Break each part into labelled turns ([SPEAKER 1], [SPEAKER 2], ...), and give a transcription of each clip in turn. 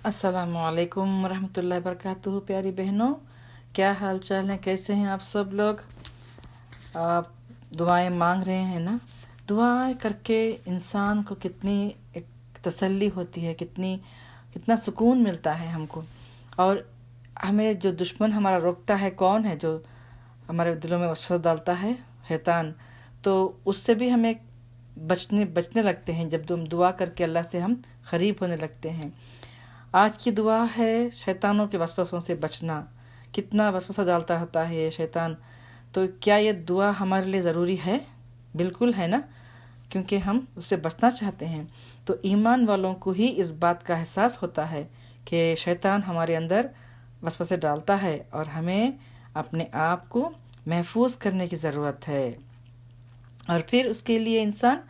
[SPEAKER 1] अस्सलामुअलैकुम रहमतुल्लाहि वबरकातुहू। प्यारी बहनों, क्या हाल चाल है, कैसे हैं आप सब लोग? आप दुआएं मांग रहे हैं ना? दुआएं करके इंसान को कितनी एक तसल्ली होती है, कितना सुकून मिलता है हमको। और हमें जो दुश्मन हमारा रोकता है, कौन है जो हमारे दिलों में वसवसा डालता है? शैतान। तो उससे भी हमें बचने लगते हैं जब हम दुआ करके अल्लाह से हम करीब होने लगते हैं। आज की दुआ है शैतानों के वसवसों से बचना। कितना वसवसा डालता रहता है ये शैतान। तो क्या ये दुआ हमारे लिए ज़रूरी है? बिल्कुल है ना, क्योंकि हम उससे बचना चाहते हैं। तो ईमान वालों को ही इस बात का एहसास होता है कि शैतान हमारे अंदर वसवसे डालता है और हमें अपने आप को महफूज करने की ज़रूरत है। और फिर उसके लिए इंसान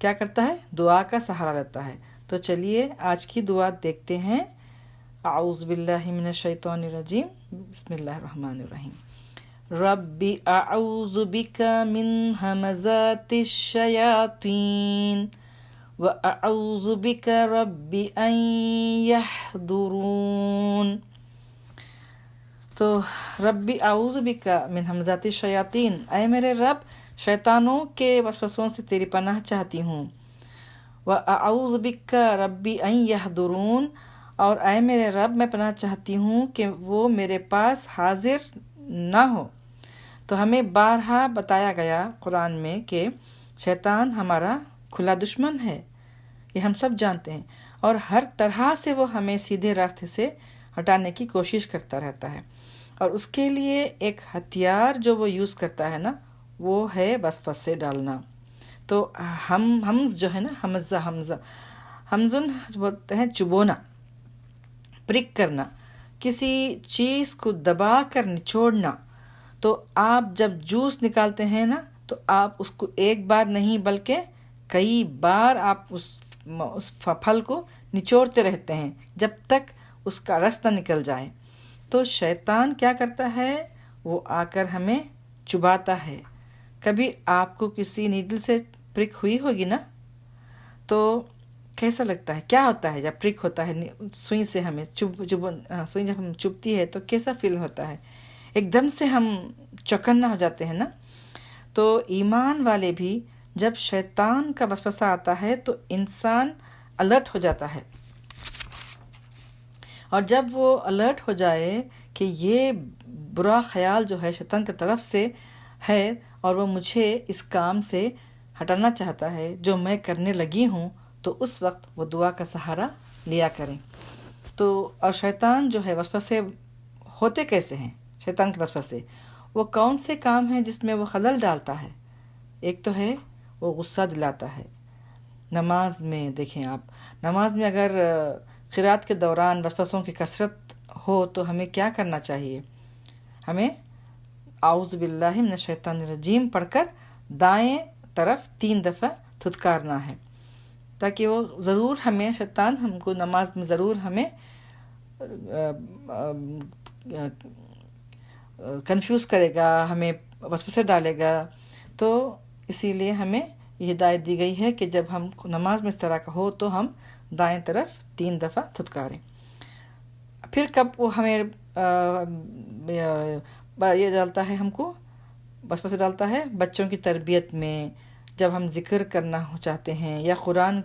[SPEAKER 1] क्या करता है? दुआ का सहारा लेता है। तो चलिए आज की दुआ देखते हैं। आऊज़ु बिल्लाहि मिनश शैतानिर रजीम, बिस्मिल्लाहिर रहमानिर रहीम। रब्बी अऊज़ु बिका मिन हमज़ातिश शयातीन व अऊज़ु बिका रब्बी अन यहदुरून। तो रब्बी आऊज़ु बिका मिन हमज़ातिश शयातीन, ऐ मेरे रब, शैतानों के वसवसों से तेरी पनाह चाहती हूँ। व अऊज़ु बिका रब्बी अन यहदुरून, और ऐ मेरे रब, मैं पनाह चाहती हूँ कि वो मेरे पास हाजिर ना हो। तो हमें बारहा बताया गया कुरान में कि शैतान हमारा खुला दुश्मन है, ये हम सब जानते हैं। और हर तरह से वो हमें सीधे रास्ते से हटाने की कोशिश करता रहता है। और उसके लिए एक हथियार जो वो यूज़ करता है ना, वो है वसवसे डालना। तो हम जो है ना, हमजुन बोलते हैं चुबोना, प्रिक करना, किसी चीज़ को दबा कर निचोड़ना। तो आप जब जूस निकालते हैं ना, तो आप उसको एक बार नहीं बल्कि कई बार आप उस फल को निचोड़ते रहते हैं जब तक उसका रस न निकल जाए। तो शैतान क्या करता है? वो आकर हमें चुबाता है। कभी आपको किसी नीडल से प्रिक हुई होगी ना, तो कैसा लगता है? क्या होता है जब प्रिक होता है सुई से? हमें सुई जब हम चुभती है तो कैसा फील होता है? एकदम से हम चौकन्ना हो जाते हैं ना। तो ईमान वाले भी जब शैतान का वसवसा आता है तो इंसान अलर्ट हो जाता है। और जब वो अलर्ट हो जाए कि ये बुरा ख्याल जो है शैतान की तरफ से है और वो मुझे इस काम से हटाना चाहता है जो मैं करने लगी हूँ, तो उस वक्त वो दुआ का सहारा लिया करें। तो और शैतान जो है वसवसे होते कैसे हैं? शैतान के वसवसे वो कौन से काम हैं जिसमें वो खलल डालता है? एक तो है वो गुस्सा दिलाता है। नमाज में देखें आप, नमाज में अगर क़िरात के दौरान वसवसों की कसरत हो तो हमें क्या करना चाहिए? हमें आऊज़ु बिल्लाहि मिनश शैतानिर रजीम पढ़कर दाएं तरफ 3 दफ़ा थुतकारना है, ताकि वो ज़रूर हमें शैतान हमको नमाज में ज़रूर हमें कंफ्यूज करेगा, हमें वसवसे डालेगा। तो इसीलिए हमें ये हिदायत दी गई है कि जब हम नमाज में इस तरह का हो तो हम दाएं तरफ 3 दफ़ा थुतकारें। फिर कब वो हमें ये डालता है, हमको वसवसे डालता है? बच्चों की तरबियत में, जब हम जिक्र करना चाहते हैं या कुरान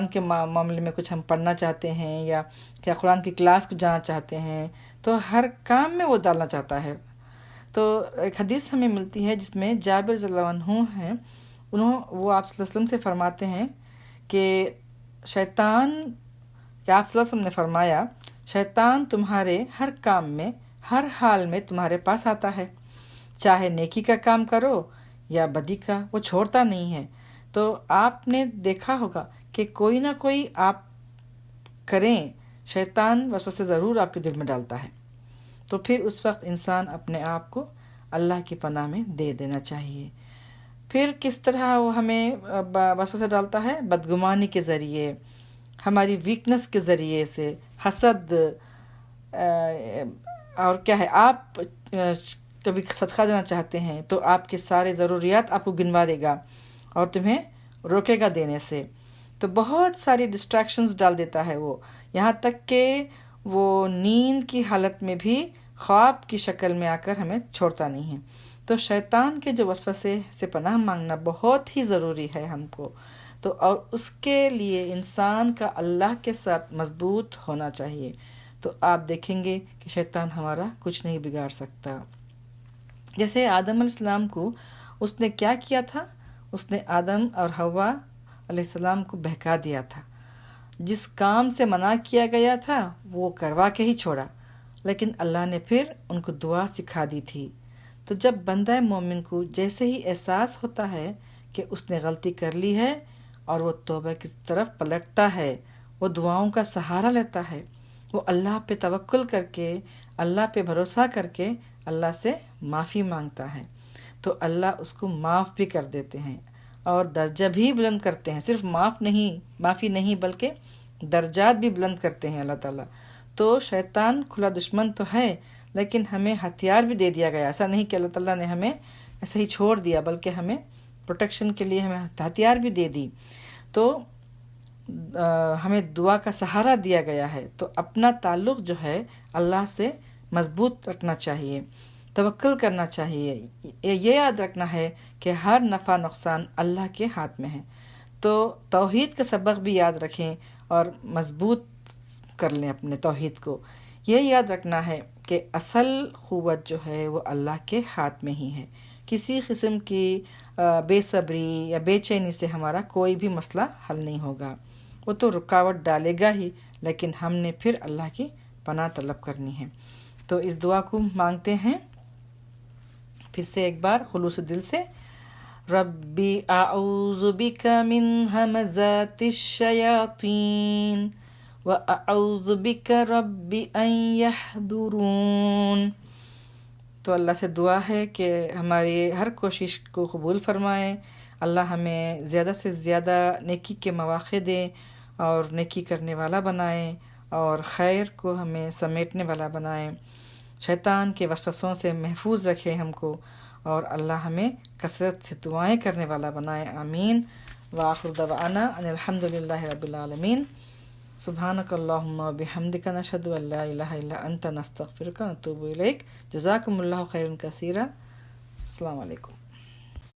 [SPEAKER 1] के मामले में कुछ हम पढ़ना चाहते हैं या कुरान की क्लास को जाना चाहते हैं, तो हर काम में वो डालना चाहता है। तो एक हदीस हमें मिलती है जिसमें जाबिर रज़ियल्लाहु अन्हु हैं, वो आप सल्लल्लाहु अलैहि वसल्लम से फरमाते हैं कि आप सल्लल्लाहु अलैहि वसल्लम ने फरमाया, शैतान तुम्हारे हर काम में, हर हाल में तुम्हारे पास आता है। चाहे नेकी का काम करो या बदी का, वो छोड़ता नहीं है। तो आपने देखा होगा कि कोई ना कोई आप करें, शैतान वसवसे ज़रूर आपके दिल में डालता है। तो फिर उस वक्त इंसान अपने आप को अल्लाह की पनाह में दे देना चाहिए। फिर किस तरह वो हमें वसवसे डालता है? बदगुमानी के ज़रिए, हमारी वीकनेस के ज़रिए से, हसद, और क्या है, आप कभी सदका देना चाहते हैं तो आपके सारे ज़रूरियात आपको गिनवा देगा और तुम्हें रोकेगा देने से। تو بہت ساری ڈسٹریکشنز ڈال دیتا ہے وہ، یہاں تک کہ وہ نیند کی حالت میں بھی خواب کی شکل میں آ کر ہمیں چھوڑتا نہیں ہے۔ تو شیطان کے جو وسوسے سے پناہ مانگنا بہت ہی ضروری ہے ہم کو، تو اور اس کے لیے انسان کا اللہ کے ساتھ مضبوط ہونا چاہیے۔ تو آپ دیکھیں گے کہ شیطان ہمارا کچھ نہیں بگاڑ سکتا۔ جیسے آدم علیہ السلام کو اس نے کیا کیا تھا، اس نے آدم اور حوا علیہ السلام کو بہکا دیا تھا، جس کام سے منع کیا گیا تھا وہ کروا کے ہی چھوڑا، لیکن اللہ نے پھر ان کو دعا سکھا دی تھی۔ تو جب بندہ مومن کو جیسے ہی احساس ہوتا ہے کہ اس نے غلطی کر لی ہے اور وہ توبہ کی طرف پلٹتا ہے، وہ دعاؤں کا سہارا لیتا ہے، وہ اللہ پہ توکل کر کے، اللہ پہ بھروسہ کر کے اللہ سے معافی مانگتا ہے، تو اللہ اس کو معاف بھی کر دیتے ہیں اور درجہ بھی بلند کرتے ہیں۔ صرف معافی نہیں بلکہ درجات بھی بلند کرتے ہیں اللہ تعالیٰ۔ تو شیطان کھلا دشمن تو ہے، لیکن ہمیں ہتھیار بھی دے دیا گیا، ایسا نہیں کہ اللہ تعالیٰ نے ہمیں ایسے ہی چھوڑ دیا، بلکہ ہمیں پروٹیکشن کے لیے ہمیں ہتھیار بھی دے دی، تو ہمیں دعا کا سہارا دیا گیا ہے۔ تو اپنا تعلق جو ہے اللہ سے مضبوط رکھنا چاہیے، توکل کرنا چاہیے، یہ یاد رکھنا ہے کہ ہر نفع نقصان اللہ کے ہاتھ میں ہے۔ تو توحید کا سبق بھی یاد رکھیں اور مضبوط کر لیں اپنے توحید کو۔ یہ یاد رکھنا ہے کہ اصل قوت جو ہے وہ اللہ کے ہاتھ میں ہی ہے۔ کسی قسم کی بے صبری یا بے چینی سے ہمارا کوئی بھی مسئلہ حل نہیں ہوگا، وہ تو رکاوٹ ڈالے گا ہی، لیکن ہم نے پھر اللہ کی پناہ طلب کرنی ہے۔ تو اس دعا کو مانگتے ہیں پھر سے ایک بار خلوص دل سے، ربی اعوذ بک من ہمزات الشیاطین واعوذ بک رب ان یحضرون۔ تو اللہ سے دعا ہے کہ ہماری ہر کوشش کو قبول فرمائے، اللہ ہمیں زیادہ سے زیادہ نیکی کے مواقع دے اور نیکی کرنے والا بنائے اور خیر کو ہمیں سمیٹنے والا بنائے، شیطان کے وسوسوں سے محفوظ رکھے ہم کو، اور اللہ ہمیں کثرت سے دعائیں کرنے والا بنائے، آمین۔ وآخر دعوانا ان الحمد للہ رب العالمین۔ سبحانک اللہم بحمدک نشہد ان لا الہ الا انت نستغفرک ونتوب الیک۔ جزاکم اللہ خیرا کثیرا۔ السلام علیکم۔